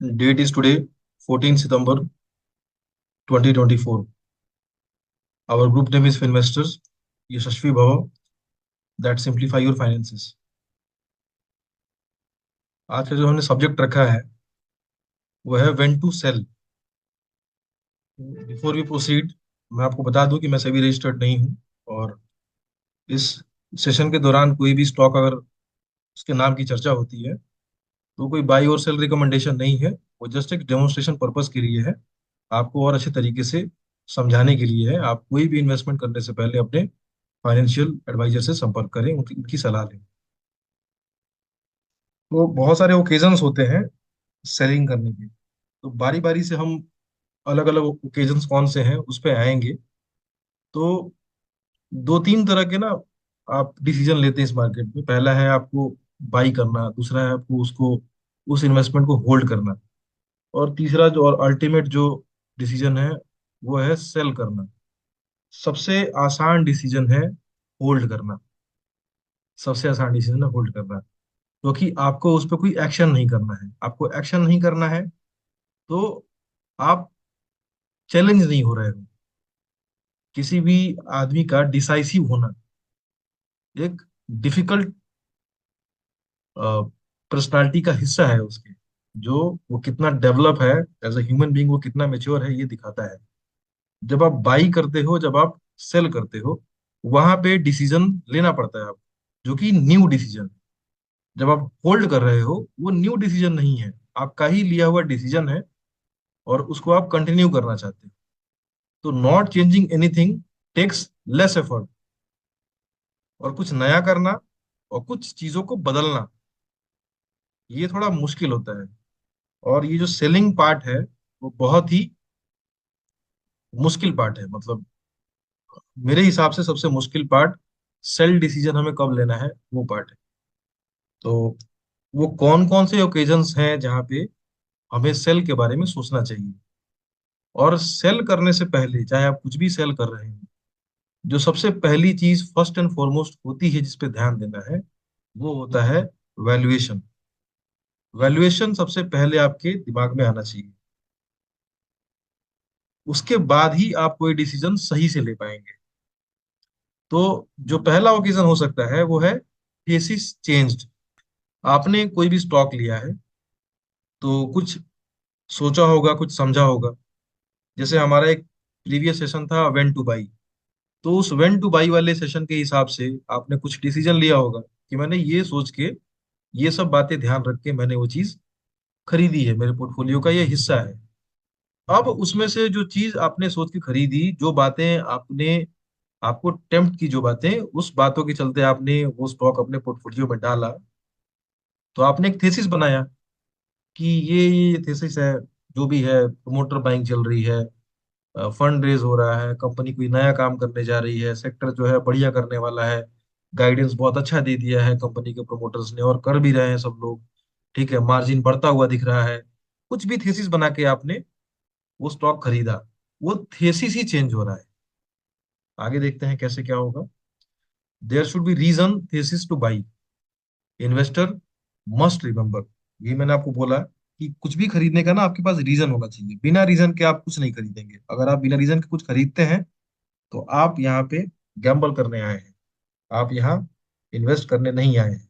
Date is today, 14 September 2024. Our group name is for investors, Yashashvi Bhava, that simplify your finances. आज का जो हमने subject रखा है वो है when to sell. Before we proceed, मैं आपको बता दूं कि मैं सभी रजिस्टर्ड नहीं हूं, और इस सेशन के दौरान कोई भी स्टॉक अगर उसके नाम की चर्चा होती है तो कोई बाई और सेल रिकमेंडेशन नहीं है। वो जस्ट एक डेमोन्स्ट्रेशन पर्पस के लिए है, आपको और अच्छे तरीके से समझाने के लिए है। आप कोई भी इन्वेस्टमेंट करने से पहले अपने फाइनेंशियल एडवाइजर से संपर्क करें, उनकी सलाह लें। तो बहुत सारे ओकेजन्स होते हैं सेलिंग करने के, तो बारी बारी से हम अलग अलग ओकेजन्स कौन से हैं उस पे आएंगे। तो दो तीन तरह के ना आप डिसीजन लेते हैं इस मार्केट में। पहला है आपको बाई करना, दूसरा है आपको उसको उस इन्वेस्टमेंट को होल्ड करना, और तीसरा जो और अल्टीमेट जो डिसीजन है वो है सेल करना। सबसे आसान डिसीजन है होल्ड करना। सबसे आसान डिसीजन है होल्ड करना, क्योंकि आपको उस पर कोई एक्शन नहीं करना है। आपको एक्शन नहीं करना है तो आप चैलेंज नहीं हो रहे हो। किसी भी आदमी का डिसाइसिव होना एक डिफिकल्ट पर्सनालिटी का हिस्सा है उसके। जो वो कितना डेवलप है एज अ ह्यूमन बीइंग, वो कितना मेच्योर है, ये दिखाता है। जब आप बाई करते हो, जब आप सेल करते हो, वहां पे डिसीजन लेना पड़ता है आपको, जो कि न्यू डिसीजन। जब आप होल्ड कर रहे हो, वो न्यू डिसीजन नहीं है, आपका ही लिया हुआ डिसीजन है, और उसको आप कंटिन्यू करना चाहते हो। तो not changing anything takes less effort, और कुछ नया करना और कुछ चीजों को बदलना ये थोड़ा मुश्किल होता है। और ये जो सेलिंग पार्ट है वो बहुत ही मुश्किल पार्ट है। मतलब मेरे हिसाब से सबसे मुश्किल पार्ट सेल डिसीजन हमें कब लेना है वो पार्ट है। तो वो कौन कौन से ओकेजन्स हैं जहाँ पे हमें सेल के बारे में सोचना चाहिए। और सेल करने से पहले, चाहे आप कुछ भी सेल कर रहे हैं, जो सबसे पहली चीज फर्स्ट एंड फॉरमोस्ट होती है जिस पे ध्यान देना है वो होता है वैल्यूएशन। वैल्यूएशन सबसे पहले आपके दिमाग में आना चाहिए। उसके बाद ही आप कोई डिसीजन सही से ले पाएंगे। तो जो पहला ओकेजन हो सकता है वो है थीसिस चेंज्ड। आपने कोई भी स्टॉक लिया है तो कुछ सोचा होगा, कुछ समझा होगा। जैसे हमारा एक प्रीवियस सेशन था व्हेन टू बाई, तो उस व्हेन टू बाई वाले सेशन के हिसाब से आपने कुछ डिसीजन लिया होगा कि मैंने ये सोच के, ये सब बातें ध्यान रख के मैंने वो चीज खरीदी है, मेरे पोर्टफोलियो का ये हिस्सा है। अब उसमें से जो चीज आपने सोच के खरीदी, जो बातें आपने, आपको टेम्प्ट की जो बातें, उस बातों के चलते आपने वो स्टॉक अपने पोर्टफोलियो में डाला। तो आपने एक थेसिस बनाया कि ये थेसिस है, जो भी है, प्रमोटर बाइंग चल रही है, फंड रेज हो रहा है, कंपनी कोई नया काम करने जा रही है, सेक्टर जो है बढ़िया करने वाला है, गाइडेंस बहुत अच्छा दे दिया है कंपनी के प्रमोटर्स ने, और कर भी रहे हैं सब लोग। ठीक है, मार्जिन बढ़ता हुआ दिख रहा है। कुछ भी थेसिस बना के आपने वो स्टॉक खरीदा, वो थेसिस ही चेंज हो रहा है। आगे देखते हैं कैसे क्या होगा। There should be reason thesis to buy. Investor must remember, ये मैंने आपको बोला कि कुछ भी खरीदने का ना आपके पास रीजन होना चाहिए। बिना रीजन के आप कुछ नहीं खरीदेंगे। अगर आप बिना रीजन के कुछ खरीदते हैं तो आप यहाँ पे गैम्बल करने आए हैं, आप यहाँ इन्वेस्ट करने नहीं आए हैं।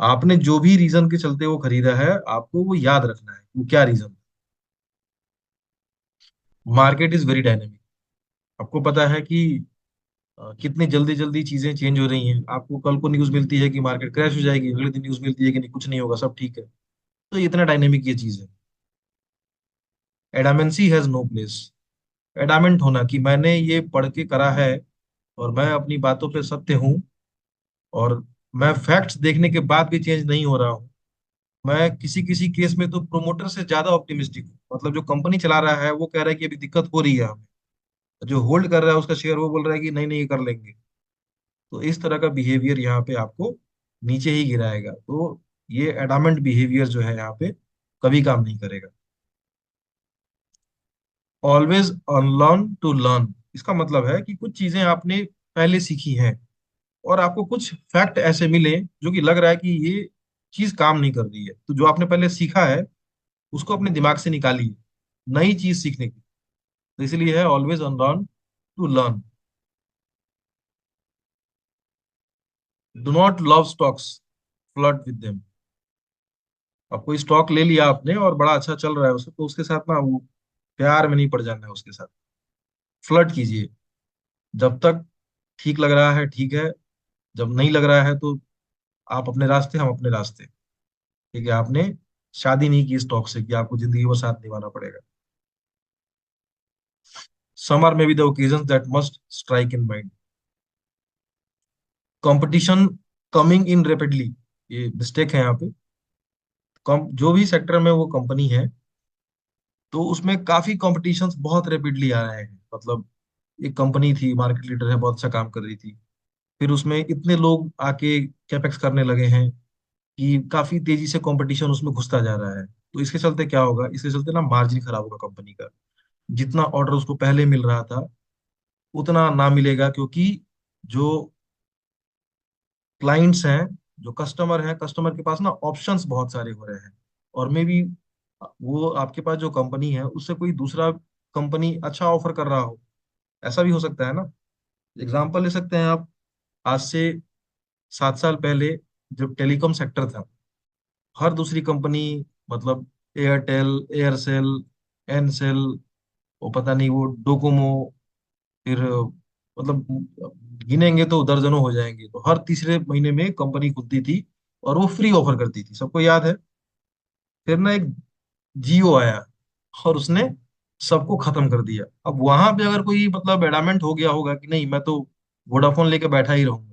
आपने जो भी रीजन के चलते वो खरीदा है, आपको वो याद रखना है वो क्या reason. Market is very dynamic. आपको पता है कि कितनी जल्दी जल्दी चीजें चेंज हो रही हैं। आपको कल को न्यूज मिलती है कि मार्केट क्रैश हो जाएगी, अगले दिन न्यूज मिलती है कि नहीं, कुछ नहीं होगा, सब ठीक है। तो इतना डायनेमिक ये चीज है। एडामेंसी हैज नो प्लेस। एडामेंट होना कि मैंने ये पढ़ के करा है और मैं अपनी बातों पे सत्य हूँ, और मैं फैक्ट्स देखने के बाद भी चेंज नहीं हो रहा हूँ। मैं किसी किसी केस में तो प्रोमोटर से ज्यादा ऑप्टिमिस्टिक हूँ। मतलब जो कंपनी चला रहा है वो कह रहा है कि अभी दिक्कत हो रही है हमें, जो होल्ड कर रहा है उसका शेयर वो बोल रहा है कि नहीं नहीं, ये कर लेंगे। तो इस तरह का बिहेवियर यहाँ पे आपको नीचे ही गिराएगा। तो ये एडामेंट बिहेवियर जो है यहाँ पे कभी काम नहीं करेगा। ऑलवेज अनलर्न टू लर्न, इसका मतलब है कि कुछ चीजें आपने पहले सीखी हैं और आपको कुछ फैक्ट ऐसे मिले जो कि लग रहा है कि ये चीज काम नहीं कर रही है, तो जो आपने पहले सीखा है उसको अपने दिमाग से निकालिए, नई चीज सीखने की। तो इसलिए है always unlearn to learn. Do not love stocks, flirt with them. अब कोई स्टॉक ले लिया आपने और बड़ा अच्छा चल रहा है उसको, तो उसके साथ ना वो प्यार में नहीं पड़ जाना है उसके साथ। फ्लर्ट कीजिए, जब तक ठीक लग रहा है ठीक है, जब नहीं लग रहा है तो आप अपने रास्ते, हम अपने रास्ते। ठीक है, आपने शादी नहीं की स्टॉक से कि आपको जिंदगी भर साथ निभाना पड़ेगा। समर में be the occasion that must strike in mind. Competition coming in rapidly, ये मिस्टेक है यहाँ पे। कम जो भी सेक्टर में वो कंपनी है, तो उसमें काफी कॉम्पिटिशन्स बहुत रेपिडली आ रहे हैं। मतलब एक कंपनी थी, मार्केट लीडर है, बहुत अच्छा काम कर रही थी, फिर उसमें इतने लोग आके कैपेक्स करने लगे हैं कि काफी तेजी से कंपटीशन उसमें घुसता जा रहा है। तो इसके चलते क्या होगा, इसके चलते ना मार्जिन खराब होगा कंपनी का। जितना ऑर्डर उसको पहले मिल रहा था उतना ना मिलेगा, क्योंकि जो क्लाइंट्स हैं, जो कस्टमर हैं, कस्टमर के पास ना ऑप्शंस बहुत सारे हो रहे हैं। और मे बी वो आपके पास जो कंपनी है उससे कोई दूसरा कंपनी अच्छा ऑफर कर रहा हो, ऐसा भी हो सकता है ना। एग्जाम्पल ले सकते हैं आप, आज से 7 साल पहले जब टेलीकॉम सेक्टर था, हर दूसरी कंपनी, मतलब एयरटेल, एयरसेल, एनसेल, वो पता नहीं वो डोकोमो, फिर मतलब गिनेंगे तो दर्जनों हो जाएंगे, तो हर तीसरे महीने में कंपनी खुलती थी और वो फ्री ऑफर करती थी, सबको याद है। फिर ना एक जियो आया और उसने सबको खत्म कर दिया। अब वहां पे अगर कोई मतलब एडामेंट हो गया होगा कि नहीं मैं तो वोडाफोन लेके बैठा ही रहूंगा,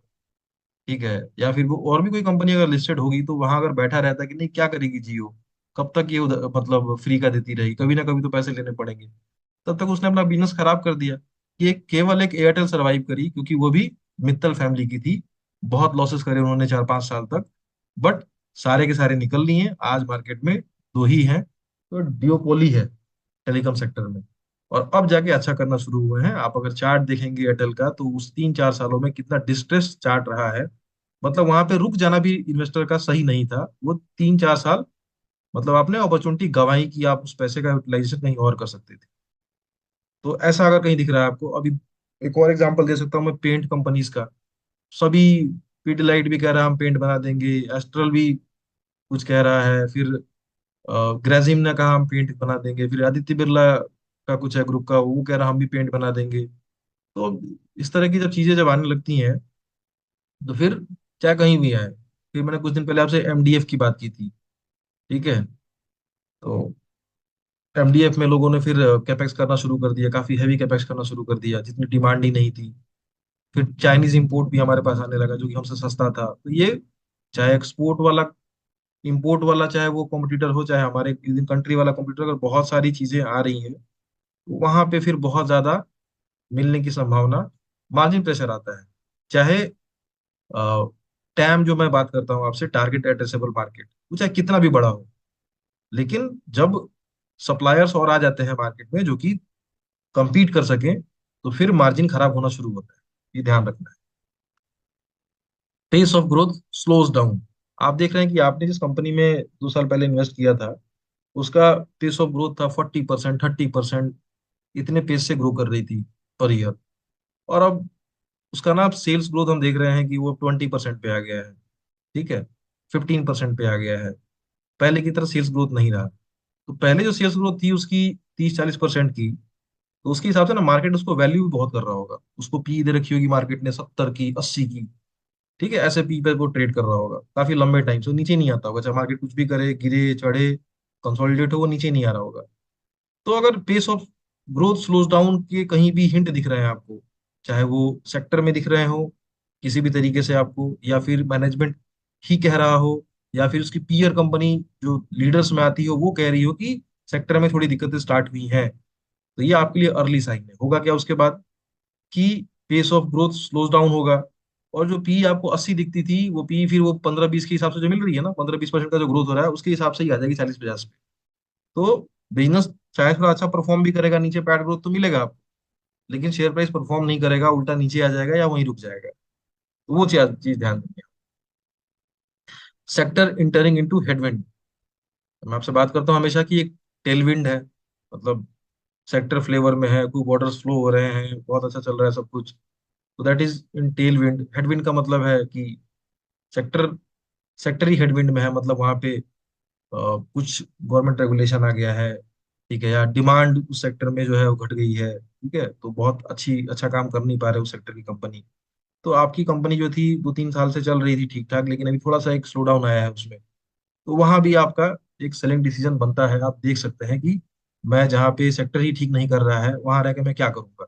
ठीक है, या फिर वो और भी कोई कंपनी अगर लिस्टेड होगी, तो वहां अगर बैठा रहता कि नहीं क्या करेगी जियो, कब तक ये मतलब फ्री का देती रही, कभी ना कभी तो पैसे लेने पड़ेंगे, तब तक उसने अपना बिजनेस खराब कर दिया। कि केवल एक एयरटेल सरवाइव करी, क्योंकि वो भी मित्तल फैमिली की थी। बहुत लॉसेस करे उन्होंने 4-5 साल तक, बट सारे के सारे निकल लिए हैं। आज मार्केट में दो ही हैं, तो डियोपोली है टेलीकॉम सेक्टर में। और अब जाके अच्छा करना शुरू हुए हैं। आप अगर चार्ट देखेंगे एयरटेल का, तो उस 3-4 सालों में कितना डिस्ट्रेस चार्ट रहा है। मतलब वहां पे रुक जाना भी इन्वेस्टर का सही नहीं था, वो 3-4 साल मतलब आपने अपॉर्चुनिटी गंवाई कि आप उस पैसे का यूटिलाइजेशन कहीं और कर सकते थे। तो ऐसा अगर कहीं दिख रहा है आपको अभी, एक और एग्जांपल दे सकता हूँ मैं पेंट कंपनीज का। सभी, पीडीलाइट भी कह रहा है हम पेंट बना देंगे, एस्ट्रल भी कुछ कह रहा है, फिर ग्रेजिम ने कहा हम पेंट बना देंगे, फिर आदित्य बिरला का कुछ है ग्रुप का, वो कह रहा हम भी पेंट बना देंगे। तो इस तरह की जब चीजें जब आने लगती हैं, तो फिर चाहे कहीं भी आए। फिर मैंने कुछ दिन पहले आपसे एमडीएफ की बात की थी, ठीक है। तो एमडीएफ में लोगों ने फिर कैपेक्स करना शुरू कर दिया, काफी हैवी कैपेक्स करना शुरू कर दिया, जितनी डिमांड ही नहीं थी। फिर चाइनीज इंपोर्ट भी हमारे पास आने लगा, जो कि हमसे सस्ता था। तो ये चाहे एक्सपोर्ट वाला, इंपोर्ट वाला, चाहे वो कॉम्पिटिटर हो, चाहे हमारे इन कंट्री वाला कॉम्पिटिटर, अगर बहुत सारी चीजें आ रही हैं, तो वहां पे फिर बहुत ज्यादा मिलने की संभावना, मार्जिन प्रेशर आता है। चाहे टैम जो मैं बात करता हूँ आपसे, टारगेट एड्रेसेबल मार्केट, वो चाहे कितना भी बड़ा हो, लेकिन जब सप्लायर्स और आ जाते हैं मार्केट में जो कि compete कर सकें, तो फिर मार्जिन खराब होना शुरू होता है। ये ध्यान रखना है। Pace of growth slows down. आप देख रहे हैं कि आपने जिस कंपनी में 2 साल पहले इन्वेस्ट किया था, उसका पेस ऑफ ग्रोथ था 40%, 30%, इतने पेस से ग्रो कर रही थी पर ईयर। और अब उसका ना सेल्स ग्रोथ हम देख रहे हैं कि वो 20% पे आ गया है, ठीक है, 15% पे आ गया है। पहले की तरह सेल्स ग्रोथ नहीं रहा। तो पहले जो सेल्स ग्रोथ थी उसकी 30-40% की, तो उसके हिसाब से ना मार्केट उसको वैल्यू भी बहुत कर रहा होगा, उसको पी दे रखी होगी मार्केट ने 70 की, 80 की, ठीक है, ऐसे पी पे वो ट्रेड कर रहा होगा काफी लंबे टाइम से, वो नीचे नहीं आता होगा, चाहे मार्केट कुछ भी करे, गिरे चढ़े, कंसोलिडेट हो, वो नीचे नहीं आ रहा होगा। तो अगर pace of growth slows down के कहीं भी हिंट दिख रहे हैं आपको, चाहे वो सेक्टर में दिख रहे हो किसी भी तरीके से आपको, या फिर मैनेजमेंट ही कह रहा हो, या फिर उसकी पीयर कंपनी जो लीडर्स में आती हो वो कह रही हो कि सेक्टर में थोड़ी दिक्कतें स्टार्ट हुई हैं, तो ये आपके लिए अर्ली साइन है। होगा क्या उसके बाद, कि pace of growth slows down होगा, और जो पी आपको 80 दिखती थी, वो पी फिर वो 15-20 के हिसाब से जो मिल रही है ना, 15-20% का जो ग्रोथ हो रहा है, उसके हिसाब से ही आ जाएगी 40-50 पे। तो बिजनेस चाहे थोड़ा अच्छा परफॉर्म भी करेगा, नीचे पैड ग्रोथ तो मिलेगा आपको, लेकिन शेयर प्राइस परफॉर्म नहीं करेगा, उल्टा नीचे आ जाएगा या वहीं रुक जाएगा। तो वो चीज चीज ध्यान देंगे। Sector entering into headwind. मैं आपसे बात करता हूँ हमेशा कि एक टेलविंड है, मतलब सेक्टर फ्लेवर में है, खूब ऑर्डर्स फ्लो हो रहे हैं, बहुत अच्छा चल रहा है सब कुछ। तो that is in Tailwind. Headwind का मतलब है कि सेक्टर सेक्टर ही हेडविंड में है, मतलब वहां पे कुछ गवर्नमेंट रेगुलेशन आ गया है, ठीक है, या डिमांड उस सेक्टर में जो है वो घट गई है, ठीक है, तो बहुत अच्छा काम कर नहीं पा रहे उस सेक्टर की कंपनी। तो आपकी कंपनी जो थी 2-3 साल से चल रही थी ठीक ठाक, लेकिन अभी थोड़ा सा एक स्लो डाउन आया है उसमें। तो वहां भी आपका एक सेलिंग डिसीजन बनता है। आप देख सकते हैं कि मैं जहाँ पे सेक्टर ही ठीक नहीं कर रहा है वहां रह के मैं क्या करूंगा।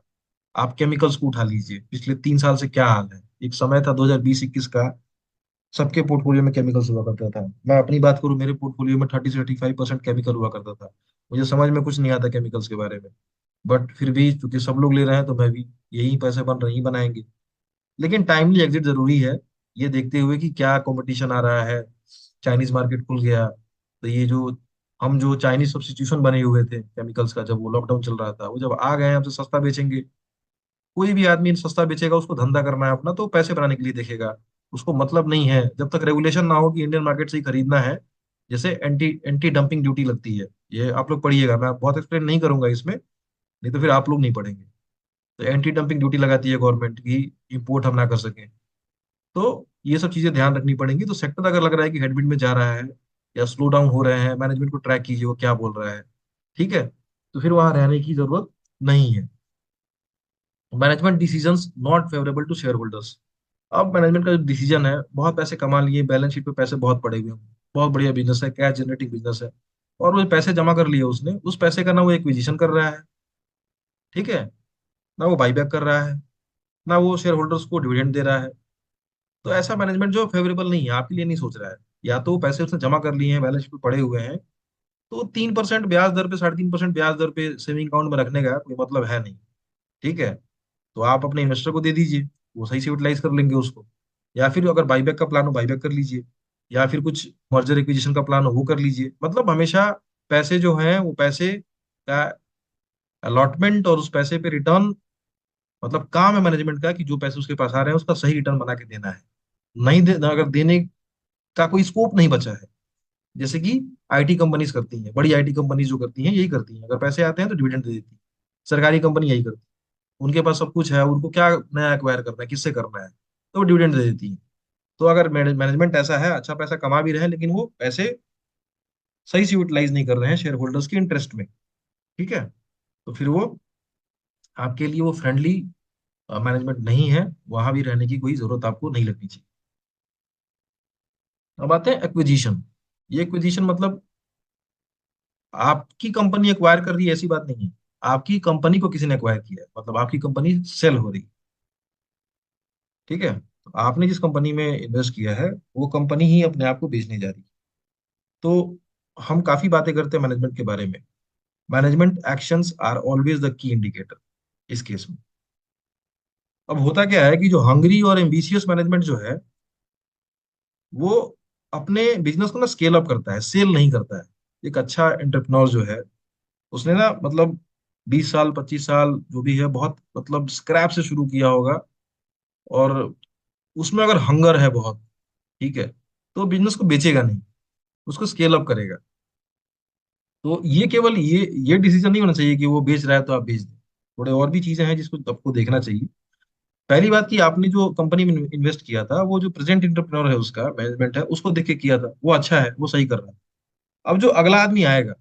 आप केमिकल्स को उठा लीजिए, पिछले 3 साल से क्या हाल है। एक समय था 2020-21 का, सबके पोर्टफोलियो में केमिकल्स हुआ करता था। मैं अपनी बात करूं, मेरे पोर्टफोलियो में 30 से 35% केमिकल हुआ करता था। मुझे समझ में कुछ नहीं आता केमिकल्स के बारे में, बट फिर भी क्योंकि सब लोग ले रहे हैं तो मैं भी, यही पैसे बन रहे ही बनाएंगे। लेकिन टाइमली एग्जिट जरूरी है, ये देखते हुए कि क्या कंपटीशन आ रहा है। चाइनीज मार्केट खुल गया, तो ये जो हम जो चाइनीज सब्स्टिट्यूशन बने हुए थे केमिकल्स का, जब वो लॉकडाउन चल रहा था, वो जब आ गए हमसे सस्ता बेचेंगे। कोई भी आदमी सस्ता बेचेगा, उसको धंधा करना है अपना, तो पैसे बनाने के लिए देखेगा। उसको मतलब नहीं है जब तक रेगुलेशन ना हो कि इंडियन मार्केट से ही खरीदना है। जैसे एंटी एंटी डंपिंग ड्यूटी लगती है, ये आप लोग पढ़िएगा, मैं बहुत एक्सप्लेन नहीं करूंगा इसमें, नहीं तो फिर आप लोग नहीं पढ़ेंगे। तो एंटी डंपिंग ड्यूटी लगाती है गवर्नमेंट की, इंपोर्ट हम ना कर सकें। तो ये सब चीजें ध्यान रखनी पड़ेंगी। तो सेक्टर अगर लग रहा है कि हेडविंड में जा रहा है या स्लो डाउन हो रहे हैं, मैनेजमेंट को ट्रैक कीजिए वो क्या बोल रहा है, ठीक है, तो फिर वहां रहने की जरूरत नहीं है। Management decisions not favourable to share holders. अब मैनेजमेंट का जो डिसीजन है, बहुत पैसे कमा लिए, बैलेंस शीट पे पैसे बहुत पड़े हुए हैं, बहुत बढ़िया बिजनेस है, कैश जनरेटिंग बिजनेस है, और वो पैसे जमा कर लिए उसने, उस पैसे का ना वो एक्विजिशन कर रहा है, ठीक है, ना वो बाईबैक कर रहा है, ना वो शेयर होल्डर्स को डिविडेंड दे रहा है। तो ऐसा मैनेजमेंट जो फेवरेबल नहीं है, आपके लिए नहीं सोच रहा है। या तो वो पैसे उसने जमा कर लिए हैं, बैलेंस शीट पे पड़े हुए हैं, तो 3% ब्याज दर पे, 3.5% ब्याज दर पे सेविंग अकाउंट में रखने का कोई मतलब है नहीं, ठीक है। तो आप अपने इन्वेस्टर को दे दीजिए, वो सही से यूटिलाइज कर लेंगे उसको। या फिर अगर बाईबैक का प्लान हो, बाईबैक कर लीजिए। या फिर कुछ मर्जर एक्विजिशन का प्लान हो, वो कर लीजिए। मतलब हमेशा पैसे जो हैं वो पैसे का अलॉटमेंट और उस पैसे पे रिटर्न, मतलब काम है मैनेजमेंट का कि जो पैसे उसके पास आ रहे हैं उसका सही रिटर्न बना के देना है। नहीं दे, अगर देने का कोई स्कोप नहीं बचा है, जैसे कि आईटी कंपनीज करती हैं, बड़ी आईटी कंपनीज जो करती हैं यही करती हैं, अगर पैसे आते हैं तो डिविडेंड दे देती है। सरकारी कंपनी यही करती है, उनके पास सब कुछ है, उनको क्या नया एक्वायर करना है, किससे करना है, तो वो डिविडेंड दे देती है। तो अगर मैनेजमेंट ऐसा है, अच्छा पैसा कमा भी रहे हैं, लेकिन वो पैसे सही से यूटिलाइज नहीं कर रहे हैं शेयर होल्डर्स के इंटरेस्ट में, ठीक है, तो फिर वो आपके लिए वो फ्रेंडली मैनेजमेंट नहीं है। वहां भी रहने की कोई जरूरत आपको नहीं लगनी चाहिए। अब आते हैं एक्विजिशन। ये एक्विजिशन मतलब आपकी कंपनी एक्वायर कर रही है ऐसी बात नहीं है, आपकी कंपनी को किसी ने एक्वायर किया है, मतलब आपकी कंपनी सेल हो रही है, ठीक है। तो आपने जिस कंपनी में इन्वेस्ट किया है वो कंपनी ही अपने आप को बेचने जा रही है। तो हम काफी बातें करते हैं मैनेजमेंट के बारे में। Management actions are always the key indicator इस केस में। अब होता क्या है कि जो हंग्री और एम्बिशियस मैनेजमेंट जो है, वो अपने बिजनेस को ना स्केल अप करता है, सेल नहीं करता है। एक अच्छा एंटरप्रेन्योर जो है, उसने ना मतलब 20 साल 25 साल जो भी है, बहुत मतलब स्क्रैप से शुरू किया होगा, और उसमें अगर हंगर है बहुत, ठीक है, तो बिजनेस को बेचेगा नहीं, उसको स्केल अप करेगा। तो ये केवल ये डिसीजन नहीं होना चाहिए कि वो बेच रहा है तो आप बेच दें। थोड़े और भी चीजें हैं जिसको आपको देखना चाहिए। पहली बात कि आपने जो कंपनी में इन्वेस्ट किया था, वो जो प्रेजेंट एंटरप्रेन्योर है, उसका मैनेजमेंट है, उसको देख के किया था, वो अच्छा है, वो सही कर रहा है। अब जो अगला आदमी आएगा,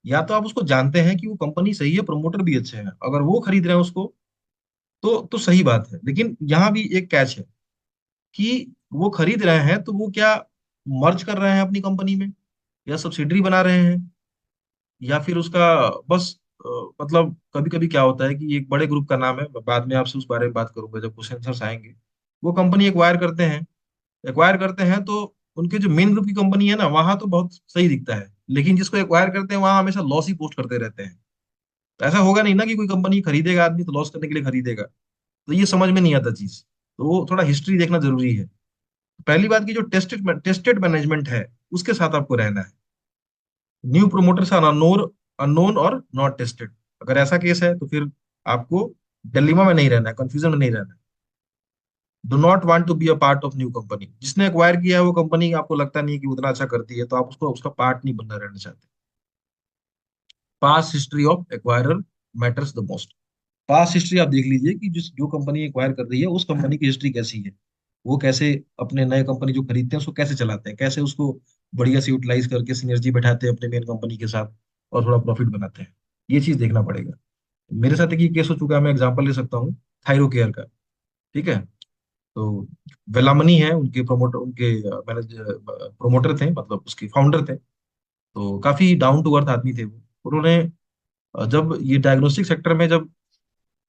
या तो आप उसको जानते हैं कि वो कंपनी सही है, प्रमोटर भी अच्छे हैं, अगर वो खरीद रहे हैं उसको, तो सही बात है। लेकिन यहाँ भी एक कैच है कि वो खरीद रहे हैं तो वो क्या मर्ज कर रहे हैं अपनी कंपनी में, या सब्सिडरी बना रहे हैं, या फिर उसका बस मतलब कभी कभी क्या होता है कि एक बड़े ग्रुप का नाम है, मैं बाद में आपसे उस बारे में बात करूंगा जब क्वेश्चन आंसर्स आएंगे। वो कंपनी एक्वायर करते हैं तो उनके जो मेन ग्रुप की कंपनी है ना, वहां तो बहुत सही दिखता है, लेकिन जिसको एक्वायर करते हैं वहां हमेशा लॉस ही पोस्ट करते रहते हैं। तो ऐसा होगा नहीं ना कि कोई कंपनी खरीदेगा आदमी तो लॉस करने के लिए खरीदेगा। तो ये समझ में नहीं आता चीज। तो वो थोड़ा हिस्ट्री देखना जरूरी है। पहली बात की जो टेस्टेड मैनेजमेंट है, उसके साथ आपको रहना है। New promoters are unknown unknown और नॉट टेस्टेड। अगर ऐसा केस है तो फिर आपको डिलेमा में नहीं रहना है, कंफ्यूजन में नहीं रहना है। Do not want to be a part of new company. जिसने एक्वायर किया है वो कंपनी आपको लगता नहीं है कि उतना अच्छा करती है, तो आप उसको उसका पार्ट नहीं बनना रहना चाहते। Past history of acquirer matters the most. Past history आप देख लीजिए कि जिस जो कंपनी एक्वायर कर रही है उस कंपनी की हिस्ट्री कैसी है, वो कैसे अपने नए कंपनी जो खरीदते हैं उसको कैसे चलाते हैं, कैसे उसको बढ़िया से यूटिलाइज करके सिनर्जी बैठाते हैं अपने मेन कंपनी के साथ और थोड़ा प्रॉफिट बनाते हैं। ये चीज देखना पड़ेगा। मेरे साथ एक ये केस हो चुका है, मैं एग्जांपल ले सकता हूँ थायरो केयर का। ठीक है। तो वेलामनी है उनके प्रोमोटर, उनके मैनेजर प्रोमोटर थे, मतलब उसके फाउंडर थे। तो काफी डाउन टू अर्थ आदमी थे वो। उन्होंने जब ये डायग्नोस्टिक सेक्टर में जब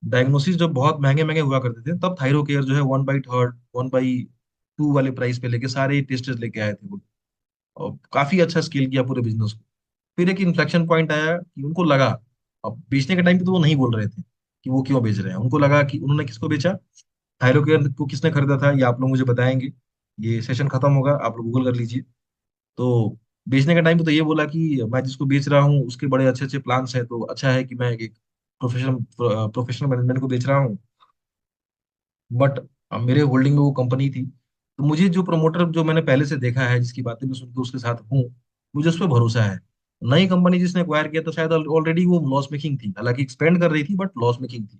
डायग्नोसिस जब बहुत महंगे महंगे हुआ करते थे, तब थायरो केयर जो है 1/3 1/2 वाले प्राइस पे लेके सारे टेस्टेस लेके आए थे वो। और काफी अच्छा स्केल किया पूरे बिजनेस को। फिर एक इन्फ्लेक्शन पॉइंट आया कि उनको लगा, अब बेचने के टाइम पे तो वो नहीं बोल रहे थे कि वो क्यों बेच रहे हैं, उनको लगा कि उन्होंने किसको बेचा, थायरो केयर को किसने खरीदा था ये आप लोग मुझे बताएंगे। ये सेशन खत्म होगा, आप लोग गूगल कर लीजिए। तो बेचने के टाइम पे तो ये बोला कि मैं जिसको बेच रहा हूँ उसके बड़े अच्छे अच्छे प्लान्स हैं, तो अच्छा है कि मैं एक प्रोफेशनल प्रोफेशनल मैनेजमेंट को बेच रहा हूँ। बट मेरे होल्डिंग में वो कंपनी थी, तो मुझे जो प्रमोटर जो मैंने पहले से देखा है, जिसकी बातें मैं सुनकर उसके साथ हूँ, मुझे उस पर भरोसा है। नई कंपनी जिसने एक्वायर किया तो शायद ऑलरेडी वो लॉस मेकिंग थी, हालांकि एक्सपेंड कर रही थी बट लॉस मेकिंग थी।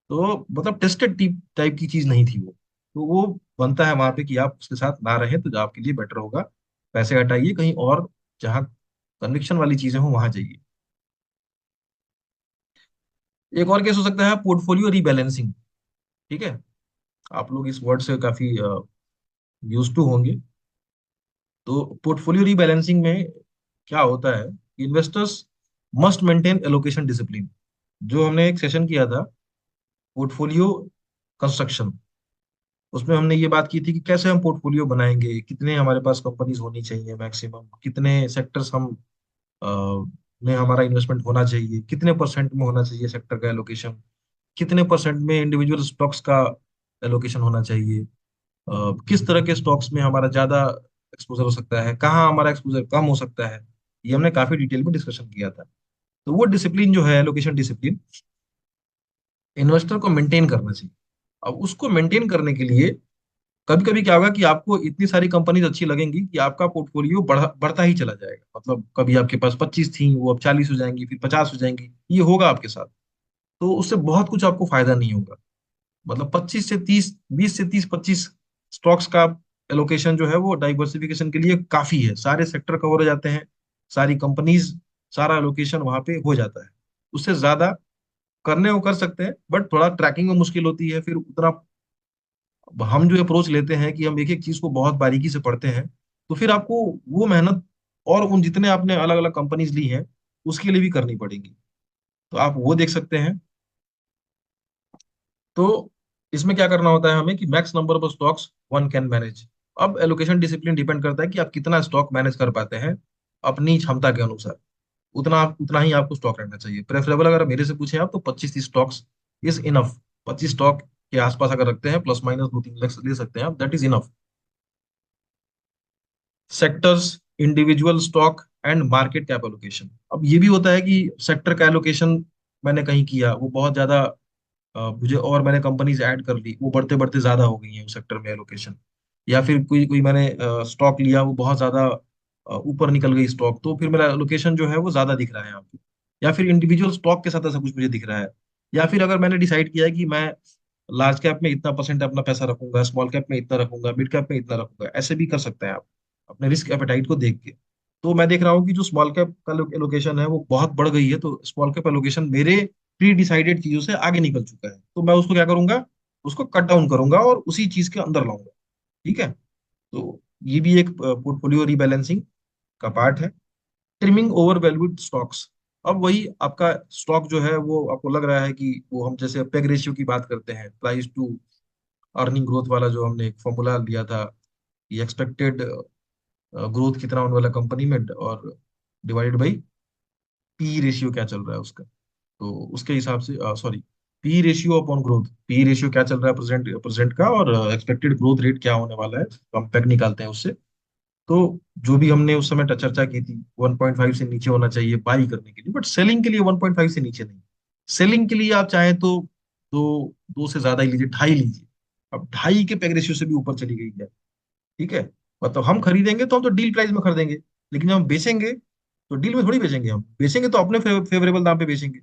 तो मतलब टेस्टेड टाइप टाइप की चीज नहीं थी वो। तो वो बनता है वहां पे कि आप उसके साथ ना रहें तो आपके लिए बेटर होगा, पैसे हटाइए कहीं और, जहाँ कन्विक्शन वाली चीजें हो वहां जाइए। एक और केस हो सकता है पोर्टफोलियो रीबैलेंसिंग। ठीक है। आप लोग इस वर्ड से काफी यूज टू होंगे। तो पोर्टफोलियो रीबैलेंसिंग में क्या होता है, investors must maintain allocation discipline. जो हमने एक सेशन किया था पोर्टफोलियो कंस्ट्रक्शन, उसमें हमने ये बात की थी कि कैसे हम पोर्टफोलियो बनाएंगे, कितने हमारे पास कंपनीज होनी चाहिए मैक्सिमम, कितने सेक्टर्स हम अ, में हमारा इन्वेस्टमेंट होना चाहिए, कितने परसेंट में होना चाहिए सेक्टर का एलोकेशन, कितने परसेंट में इंडिविजुअल स्टॉक्स का एलोकेशन होना चाहिए, किस तरह के स्टॉक्स में हमारा ज्यादा एक्सपोजर हो सकता है, कहाँ हमारा एक्सपोजर कम हो सकता है। ये हमने काफी डिटेल में डिस्कशन किया था। तो वो डिसिप्लिन जो है एलोकेशन डिसिप्लिन, इन्वेस्टर को मेंटेन करना चाहिए। अब उसको मेंटेन करने के लिए कभी कभी क्या होगा कि आपको इतनी सारी कंपनीज अच्छी लगेंगी कि आपका पोर्टफोलियो बढ़ता ही चला जाएगा। मतलब कभी आपके पास 25 थी वो अब 40 हो जाएंगी, फिर 50 हो जाएंगी, ये होगा आपके साथ। तो उससे बहुत कुछ आपको फायदा नहीं होगा। मतलब 25 से 30, 20 से 30, 25 स्टॉक्स का एलोकेशन जो है वो डाइवर्सिफिकेशन के लिए काफी है, सारे सेक्टर कवर हो जाते हैं, सारी कंपनीज, सारा एलोकेशन वहां पे हो जाता है। उससे ज्यादा करने को कर सकते हैं बट थोड़ा ट्रैकिंग में मुश्किल होती है फिर उतना। हम जो अप्रोच लेते हैं कि हम एक एक चीज को बहुत बारीकी से पढ़ते हैं, तो फिर आपको वो मेहनत और उन जितने आपने अलग अलग कंपनीज ली हैं उसके लिए भी करनी पड़ेगी। तो आप वो देख सकते हैं। तो इसमें क्या करना होता है हमें कि max number of stocks one can manage. अब एलोकेशन डिसिप्लिन डिपेंड करता है कि आप कितना स्टॉक मैनेज कर पाते हैं अपनी क्षमता के अनुसार। उतना ही आपको स्टॉक रहना चाहिए। प्रेफरेबल अगर मेरे से पूछें आप तो 25 30 स्टॉक्स इज इनफ। 25 स्टॉक के आसपास अगर रखते हैं, प्लस माइनस 2 3 लाख ले सकते हैं आप, that is enough. Sectors, individual stock and market cap allocation. अब ये भी होता है कि सेक्टर का एलोकेशन मैंने कहीं किया वो बहुत ज्यादा, मुझे और मैंने कंपनीज ऐड कर ली, वो बढ़ते बढ़ते ज्यादा हो गई हैं उस सेक्टर में एलोकेशन। या फिर कोई कोई मैंने स्टॉक लिया वो बहुत ज्यादा ऊपर निकल गई स्टॉक, तो फिर मेरा एलोकेशन जो है वो ज्यादा दिख रहा है यहाँ पे। या फिर इंडिविजुअल स्टॉक के साथ ऐसा कुछ मुझे दिख रहा है। या फिर अगर मैंने डिसाइड किया है कि मैं लार्ज कैप में इतना परसेंट अपना पैसा रखूंगा, स्मॉल कैप में इतना रखूंगा, मिड कैप में इतना रखूंगा, ऐसे भी कर सकते हैं आप अपने रिस्क एपेटाइट को देख के। तो मैं देख रहा हूँ कि जो स्मॉल कैप का एलोकेशन है वो बहुत बढ़ गई है, तो स्मॉल कैप एलोकेशन मेरे प्री डिसाइडेड चीजों से आगे निकल चुका है, तो मैं उसको क्या करूंगा, उसको कट डाउन करूंगा और उसी चीज के अंदर लाऊंगा। ठीक है। तो ये भी एक पोर्टफोलियो रीबैलेंसिंग का पार्ट है। Trimming over valued stocks. अब वही आपका स्टॉक जो है वो आपको लग रहा है कि वो, हम जैसे पेग रेशियो की बात करते हैं, प्राइस टू अर्निंग ग्रोथ वाला जो हमने एक फॉर्मूला लिया था, ये एक्सपेक्टेड ग्रोथ कितना होने वाला कंपनी में और डिवाइडेड बाई पी रेशियो क्या चल रहा है उसका। तो उसके हिसाब से, sorry, P ratio upon growth, P ratio क्या चल रहा है प्रेजेंट प्रेजेंट का, और एक्सपेक्टेड ग्रोथ रेट क्या होने वाला है, तो हम पेग निकालते हैं उससे। तो जो भी हमने उस समय चर्चा की थी 1.5 से नीचे होना चाहिए बाई करने के लिए, बट सेलिंग के लिए 1.5 से नीचे नहीं। सेलिंग के लिए आप चाहें तो दो, दो से ज्यादा ही लीजिए, ढाई लीजिए। अब 2.5 के पेग रेशियो से भी ऊपर चली गई है। ठीक है, मतलब हम खरीदेंगे तो हम तो डील प्राइस में खरीदेंगे, लेकिन जब हम बेचेंगे तो डील में थोड़ी बेचेंगे, हम बेचेंगे तो अपने फेवरेबल दाम पे बेचेंगे।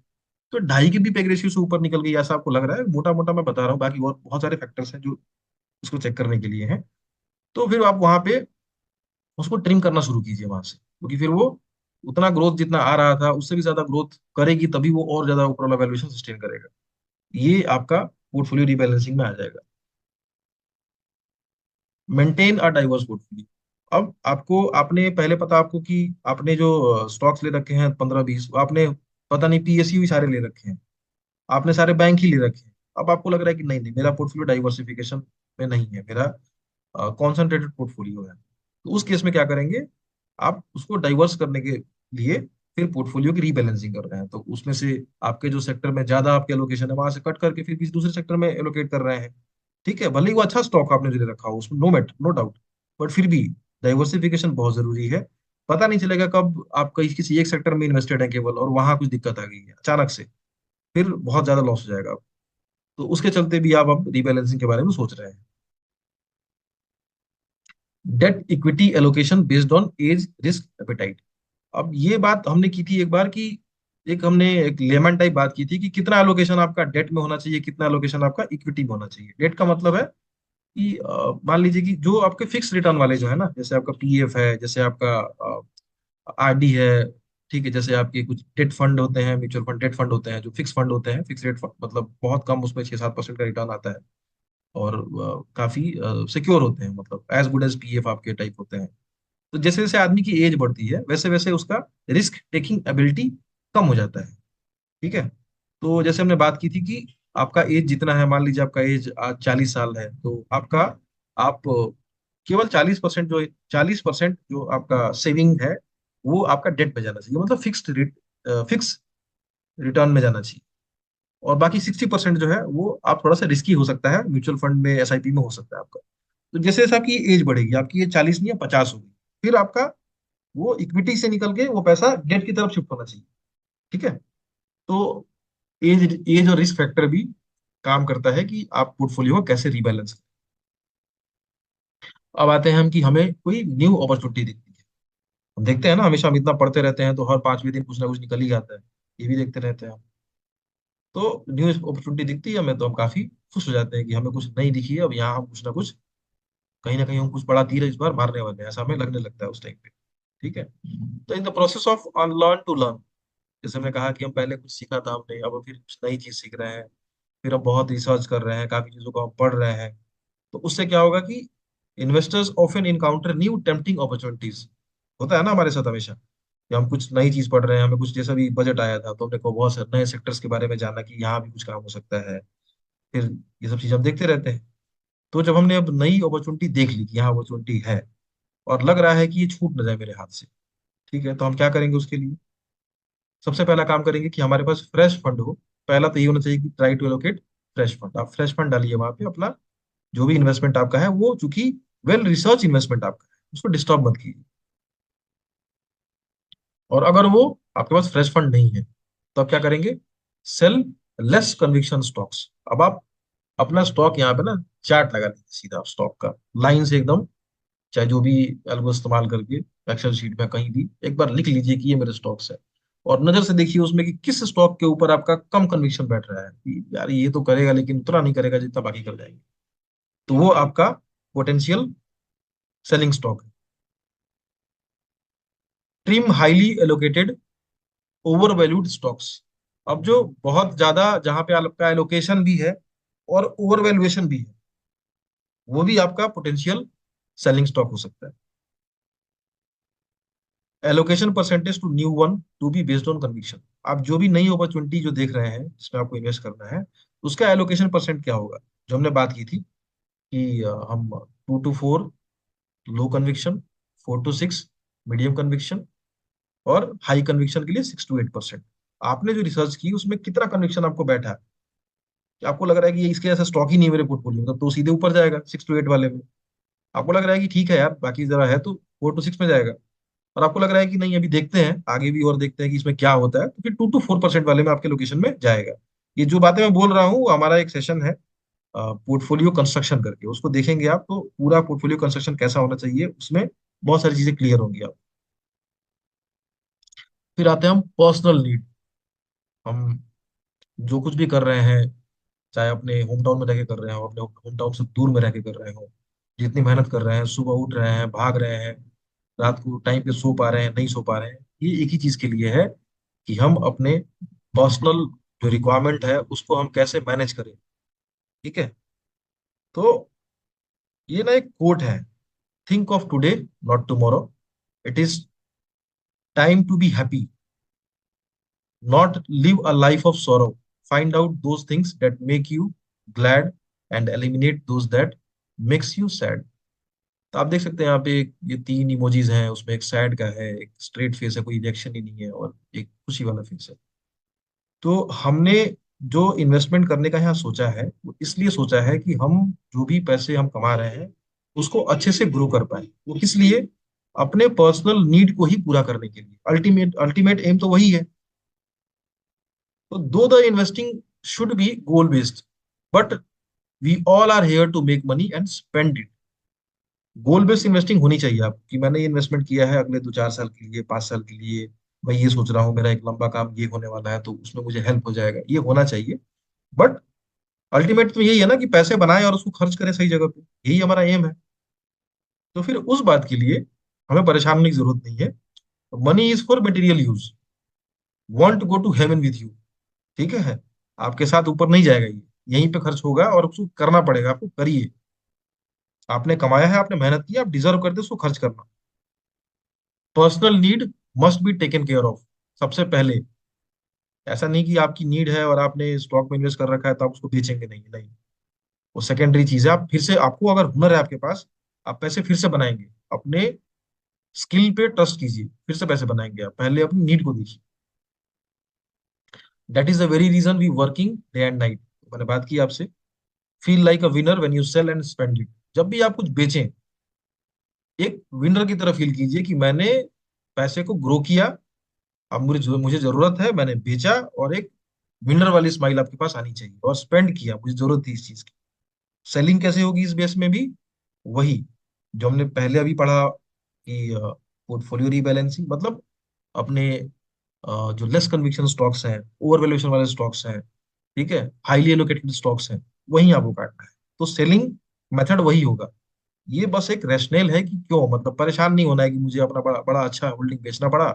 तो 2.5 की भी पेग रेशियो से ऊपर निकल गई, ऐसा आपको लग रहा है? मोटा मोटा मैं बता रहा हूँ, बाकी और बहुत सारे फैक्टर्स हैं जो उसको चेक करने के लिए हैं। तो फिर आप वहां पे उसको ट्रिम करना शुरू कीजिए वहां से, क्योंकि फिर वो उतना ग्रोथ जितना आ रहा था उससे भी ज्यादा ग्रोथ करेगी, तभी वो और ज्यादा ऊपर वाला वैल्यूएशन सस्टेन करेगा। ये आपका पोर्टफोलियो रीबैलेंसिंग में आ जाएगा। Maintain a diverse portfolio. अब आपको, आपने पहले पता आपको कि आपने जो स्टॉक्स ले रखे हैं 15-20, आपने पता नहीं पीएसयू ही सारे ले रखे हैं, आपने सारे बैंक ही ले रखे हैं। अब आपको लग रहा है कि नहीं नहीं, मेरा पोर्टफोलियो डाइवर्सिफिकेशन में नहीं है, मेरा कॉन्सेंट्रेटेड पोर्टफोलियो है। तो उस केस में क्या करेंगे, आप उसको डाइवर्स करने के लिए फिर पोर्टफोलियो की रीबैलेंसिंग कर रहे हैं, तो उसमें से आपके जो सेक्टर में ज्यादा आपके एलोकेशन है वहां से कट करके फिर किसी दूसरे सेक्टर में एलोकेट कर रहे हैं। ठीक है, भले ही वो अच्छा स्टॉक आपने जो ले रखा हो उसमें no mat no doubt, but फिर भी डाइवर्सिफिकेशन बहुत जरूरी है। पता नहीं चलेगा कब आप कहीं किसी एक सेक्टर में इन्वेस्टेड है केवल, और वहां कुछ दिक्कत आ गई है अचानक से, फिर बहुत ज्यादा लॉस हो जाएगा। तो उसके चलते भी आप अब रीबैलेंसिंग के बारे में सोच रहे हैं। Debt equity allocation based on age risk appetite. अब ये बात हमने की थी एक बार कि एक हमने एक लेमन टाइप बात की थी कि कितना एलोकेशन आपका डेट में होना चाहिए, कितना एलोकेशन आपका इक्विटी में होना चाहिए। डेट का मतलब है कि मान लीजिए कि जो आपके फिक्स रिटर्न वाले जो है ना, जैसे आपका पीएफ है, जैसे आपका आरडी है, ठीक है, जैसे आपके कुछ डेट फंड होते हैं, म्यूचुअल फंड डेट फंड होते हैं जो फिक्स फंड होते हैं, फिक्स रेट फंड, मतलब बहुत कम उसमें 6-7% का रिटर्न आता है, और काफी सिक्योर होते हैं, मतलब एज गुड एज पीएफ आपके टाइप होते हैं। तो जैसे जैसे आदमी की एज बढ़ती है वैसे वैसे उसका रिस्क टेकिंग एबिलिटी कम हो जाता है। ठीक है, तो जैसे हमने बात की थी कि आपका एज जितना है, मान लीजिए आपका एज आज 40 साल है, तो आपका, आप केवल 40% जो, 40% जो आपका सेविंग है वो आपका डेट में जाना चाहिए, मतलब फिक्स रिटर्न में जाना चाहिए। और बाकी 60% जो है वो आप थोड़ा सा रिस्की हो सकता है, म्यूचुअल फंड में, एसआईपी में हो सकता है आपका। तो जैसे जैसे आपकी एज बढ़ेगी, आपकी एज 40 नहीं है 50 होगी, फिर आपका वो इक्विटी से निकल के वो पैसा डेट की तरफ शिफ्ट होना चाहिए। ठीक है, तो एज एज और रिस्क फैक्टर भी काम करता है कि आप पोर्टफोलियो को कैसे रीबैलेंस करें। अब आते हैं हम कि हमें कोई न्यू अपॉर्चुनिटी दिखती है। हम देखते हैं ना, हमेशा हम इतना पढ़ते रहते हैं तो हर 5वें दिन कुछ ना कुछ निकल ही आता है, ये भी देखते रहते हैं हम। तो न्यू अपॉर्चुनिटी दिखती है हमें तो हम काफी खुश हो जाते हैं कि हमें कुछ नहीं दिखी है, अब यहाँ हम कुछ ना कहीं हम कुछ बड़ा तीर इस बार मारने वाले हैं, ऐसा हमें लगने लगता है उस टाइम पे। ठीक है, तो in the process of unlearn to learn, जैसे हमने कहा कि हम पहले कुछ सीखा था हमने, अब फिर कुछ नई चीज सीख रहे हैं, फिर हम बहुत रिसर्च कर रहे हैं, काफी चीजों को हम पढ़ रहे हैं। तो उससे क्या होगा कि investors often encounter new tempting opportunities. होता है ना हमारे साथ हमेशा कि हम कुछ नई चीज पढ़ रहे हैं, हमें कुछ, जैसा भी बजट आया था तो हमने को बहुत सारे नए सेक्टर्स के बारे में जाना कि यहाँ भी कुछ काम हो सकता है। फिर ये सब चीज हम देखते रहते हैं। तो जब हमने अब नई अपॉर्चुनिटी देख ली कि यहाँ अपॉर्चुनिटी है, और लग रहा है कि ये छूट न जाए मेरे हाथ से, ठीक है, तो हम क्या करेंगे उसके लिए? सबसे पहला काम करेंगे कि हमारे पास फ्रेश फंड हो। पहला तो ये होना चाहिए कि try to allocate fresh fund. आप फ्रेश फंड डालिए वहां पे अपना, जो भी इन्वेस्टमेंट आपका है वो चूंकि वेल रिसर्च इन्वेस्टमेंट आपका है, उसको डिस्टर्ब मत कीजिए। और अगर वो आपके पास फ्रेश फंड नहीं है तो आप क्या करेंगे? Sell less conviction stocks. अब आप अपना स्टॉक यहाँ पे ना चार्ट लगा लीजिए सीधा स्टॉक का, लाइन से एकदम, चाहे जो भी एल्गो इस्तेमाल करके एक्सेल शीट में कहीं भी एक बार लिख लीजिए कि ये मेरे स्टॉक्स है। और नजर से देखिए उसमें कि किस स्टॉक के ऊपर आपका कम कन्विक्शन बैठ रहा है कि यार ये तो करेगा लेकिन उतना नहीं करेगा जितना बाकी कर जाएंगे, तो वो आपका पोटेंशियल सेलिंग स्टॉक है। Trim highly allocated over valued stocks. अब जो बहुत ज्यादा, जहां पे आपका एलोकेशन भी है और ओवर वैल्यूएशन भी है, वो भी आपका पोटेंशियल सेलिंग स्टॉक हो सकता है। Allocation percentage to new one to be based on conviction. आप जो भी नई अपॉर्चुनिटी जो देख रहे हैं जिसमें आपको इन्वेस्ट करना है, उसका एलोकेशन परसेंट क्या होगा? जो हमने बात की थी कि हम 2 to 4 low conviction, 4 to 6 medium conviction, और हाई कन्विक्शन के लिए 6 to 8%। आपने जो रिसर्च की उसमें कितना कन्विक्शन आपको बैठा है कि आपको लग रहा है कि ये इसके जैसा स्टॉक ही नहीं है मेरे पोर्टफोलियो में, तो सीधे ऊपर जाएगा 6 to 8 वाले में। आपको लग रहा है कि ठीक है यार बाकी जरा है तो 4 to 6 में जाएगा। और आपको लग रहा है कि नहीं अभी देखते हैं आगे भी और देखते हैं कि इसमें क्या होता है, तो फिर 2 to 4% वाले में आपके लोकेशन में जाएगा। ये जो बातें मैं बोल रहा हूँ वो हमारा एक सेशन है, पोर्टफोलियो कंस्ट्रक्शन करके उसको देखेंगे आप, तो पूरा पोर्टफोलियो कंस्ट्रक्शन कैसा होना चाहिए उसमें बहुत सारी चीजें क्लियर होंगी आप। फिर आते हैं हम पर्सनल नीड। हम जो कुछ भी कर रहे हैं, चाहे अपने होम टाउन में रह के कर रहे हो, अपने होम टाउन से दूर में रह के कर रहे हो, जितनी मेहनत कर रहे हैं, सुबह उठ रहे हैं, भाग रहे हैं, रात को टाइम पे सो पा रहे हैं, नहीं सो पा रहे हैं, ये एक ही चीज के लिए है कि हम अपने पर्सनल जो रिक्वायरमेंट है उसको हम कैसे मैनेज करें। ठीक है। तो ये ना एक कोट है, think of today not tomorrow, it is time to be happy, not live a life of sorrow, find out those things that make you glad and eliminate those that makes you sad. तो आप देख सकते हैं यहाँ पे ये तीन emojis हैं, उसमें एक सैड का है, एक स्ट्रेट फेस है, कोई रिएक्शन ही नहीं है, और एक खुशी वाला फेस है। तो हमने जो इन्वेस्टमेंट करने का यहाँ सोचा है वो इसलिए सोचा है कि हम जो भी पैसे हम कमा रहे हैं उसको अच्छे से ग्रो कर पाए। वो किस लिए? अपने पर्सनल नीड को ही पूरा करने के लिए। अल्टीमेट अल्टीमेट एम तो वही है। तो though the investing should be goal based, but we all are here to make money and spend it. Goal based investing होनी चाहिए आप, कि मैंने ये इन्वेस्टमेंट किया है अगले 2-4 साल के लिए, 5 साल के लिए, मैं ये सोच रहा हूँ मेरा एक लंबा काम ये होने वाला है तो उसमें मुझे हेल्प हो जाएगा, ये होना चाहिए। बट अल्टीमेट तो यही है ना कि पैसे बनाए और उसको खर्च करें सही जगह पे, यही हमारा एम है। तो फिर उस बात के लिए हमें परेशान होने की जरूरत नहीं है। Money is for material use, want to go to heaven with you. ठीक है, आपके साथ ऊपर नहीं जाएगा ये, यहीं पे खर्च होगा और उसको करना पड़ेगा आपको, करिए। आपने कमाया है, आपने मेहनत की, आप डिजर्व करते हो उसको खर्च करना। Personal need must be taken care of सबसे पहले। ऐसा नहीं कि आपकी नीड है और आपने स्टॉक में इन्वेस्ट कर रखा है तो आप उसको बेचेंगे, नहीं नहीं, वो सेकेंडरी चीज है। आप फिर से, आपको अगर हुनर है आपके पास, आप पैसे फिर से बनाएंगे। अपने स्किल पे ट्रस्ट कीजिए, फिर से पैसे बनाएंगे। आप पहले अपनी नीड को देखिए। That is the very reason we working day and night. मैंने बात की आपसे, feel like a winner when you sell and spend it. जब भी आप कुछ बेचें, एक विनर की तरह फील कीजिए कि मैंने पैसे को ग्रो किया, अब मुझे जरूरत है, मैंने बेचा, और एक विनर वाली स्माइल आपके पास आनी चाहिए। और स्पेंड किया, मुझे जरूरत थी इस चीज की। सेलिंग कैसे होगी इस बेस में भी? वही जो हमने पहले अभी पढ़ा कि पोर्टफोलियो रीबैलेंसिंग, मतलब अपने जो लेस कन्विक्शन स्टॉक्स हैं, ओवर वैल्यूएशन वाले स्टॉक्स हैं, ठीक है, हाईली एलोकेटेड स्टॉक्स हैं, वहीं आपको काटना है। तो सेलिंग मेथड वही होगा। ये बस एक रैशनल है कि क्यों, मतलब परेशान नहीं होना है कि मुझे अपना बड़ा बड़ा अच्छा होल्डिंग बेचना पड़ा,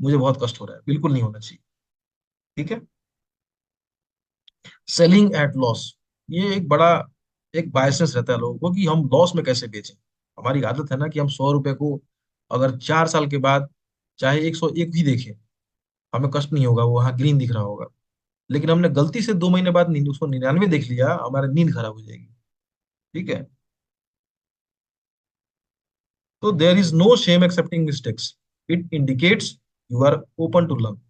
मुझे बहुत कष्ट हो रहा है, बिल्कुल नहीं होना चाहिए। ठीक है। सेलिंग एट लॉस, ये एक बड़ा एक बायसेंस रहता है लोगों को कि हम लॉस में कैसे बेचें। हमारी आदत है ना कि हम 100 रुपए को अगर 4 साल के बाद चाहे 101 भी देखें, हमें कष्ट नहीं होगा, वो वहाँ ग्रीन दिख रहा होगा। लेकिन हमने गलती से 2 महीने बाद उसको 99 देख लिया, हमारी नींद खराब हो जाएगी। ठीक है। तो there is no shame accepting mistakes, it indicates you are open to learn.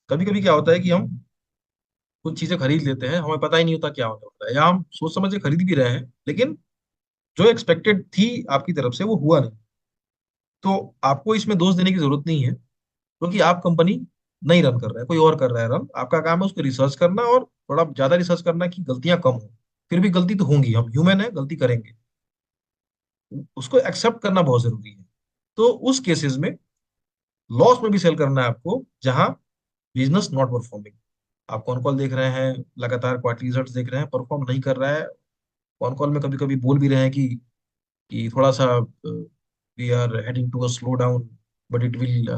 कभी कभी क्या होता है कि हम कुछ चीजें खरीद लेते हैं, हमें पता ही नहीं होता क्या होने वाला है, या हम सोच समझ के खरीद भी रहे हैं, लेकिन जो एक्सपेक्टेड थी आपकी तरफ से वो हुआ नहीं। तो आपको इसमें दोष देने की जरूरत नहीं है, क्योंकि आप कंपनी नहीं रन कर रहे हैं, कोई और कर रहा है रन। आपका काम है उसको रिसर्च करना, और थोड़ा ज्यादा रिसर्च करना कि गलतियां कम हो। फिर भी गलती तो होंगी, हम ह्यूमन है, गलती करेंगे, उसको एक्सेप्ट करना बहुत जरूरी है। तो उस केसेस में लॉस में भी सेल करना है आपको, जहां बिजनेस नॉट परफॉर्मिंग। आप कौन कॉल देख रहे हैं, लगातार क्वार्टरली रिजल्ट देख रहे हैं, परफॉर्म नहीं कर रहा है। कौन कॉल में कभी कभी बोल भी रहे हैं कि थोड़ा सा we are heading to a slow down, but it will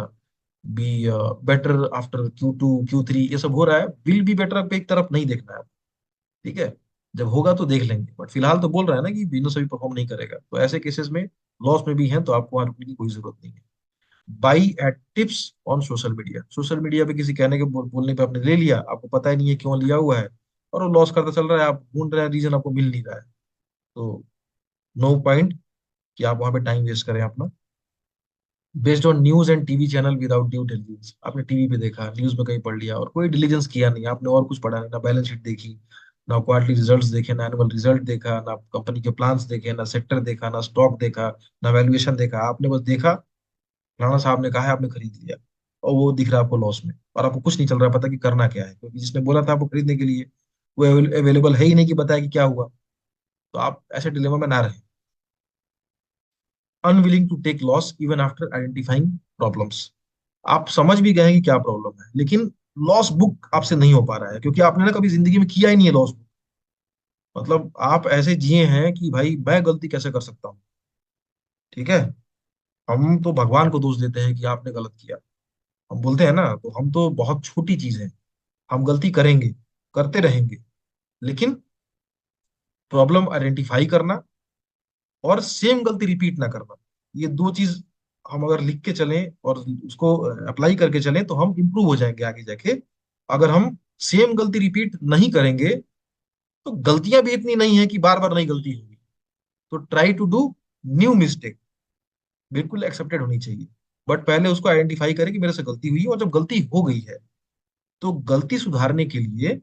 be better after Q2 Q3, ये सब हो रहा है, विल बी बेटर पे एक तरफ नहीं देखना है। ठीक है, जब होगा तो देख लेंगे, बट फिलहाल तो बोल रहा है ना कि बिजनेस अभी परफॉर्म नहीं करेगा, तो ऐसे केसेस में लॉस में भी हैं, तो आपको वहां रुकने की कोई जरूरत नहीं है। Buy at tips on social media, social media पे किसी कहने के बोलने पे आपने ले लिया, आपको पता ही नहीं है क्यों लिया हुआ है, और वो लॉस करता चल रहा है, आप ढूंढ रहे हैं रीजन, आपको मिल नहीं रहा है। तो नो पॉइंट कि आप वहां पे टाइम वेस्ट करें अपना। Based on news and TV channel without due diligence, आपने टीवी पे देखा, न्यूज में कहीं पढ़ लिया, और कोई डिलीजेंस किया नहीं आपने, और कुछ पढ़ा नहीं, ना बैलेंस शीट देखी, ना क्वार्टरली रिजल्ट्स देखे, ना एनुअल रिजल्ट देखा, ना कंपनी के प्लान्स देखे, ना सेक्टर देखा, ना स्टॉक देखा, ना वैल्यूएशन देखा, आपने बस देखा राणा साहब ने कहा है, आपने खरीद लिया, और वो दिख रहा है आपको लॉस में, और आपको कुछ नहीं चल रहा है पता कि करना क्या है, क्योंकि जिसने बोला था आपको खरीदने के लिए वो अवेलेबल है ही नहीं कि बताए कि क्या हुआ। तो आप ऐसे डिलेमा में ना रहें। Unwilling to take loss even after identifying problems. आप समझ भी गए हैं कि क्या प्रॉब्लम है, लेकिन लॉस बुक आपसे नहीं हो पा रहा है क्योंकि आपने ना कभी जिंदगी में किया ही नहीं है लॉस बुक। मतलब आप ऐसे जिए हैं कि भाई मैं गलती कैसे कर सकता हूँ। ठीक है। हम तो भगवान को दोष देते हैं कि आपने गलत किया। हम बोलते हैं ना, तो हम तो बहुत छोटी चीज है। हम गलती करेंगे, करते रहेंगे, लेकिन प्रॉब्लम आइडेंटिफाई करना और सेम गलती रिपीट ना करना, ये दो चीज हम अगर लिख के चलें और उसको अप्लाई करके चलें तो हम इंप्रूव हो जाएंगे आगे जाके। अगर हम सेम गलती रिपीट नहीं करेंगे तो गलतियां भी इतनी नहीं है कि बार बार नई गलती होगी। तो try to do new mistake, बिल्कुल एक्सेप्टेड होनी चाहिए। बट पहले उसको आइडेंटिफाई करें कि मेरे से गलती हुई है, और जब गलती हो गई है तो गलती सुधारने के लिए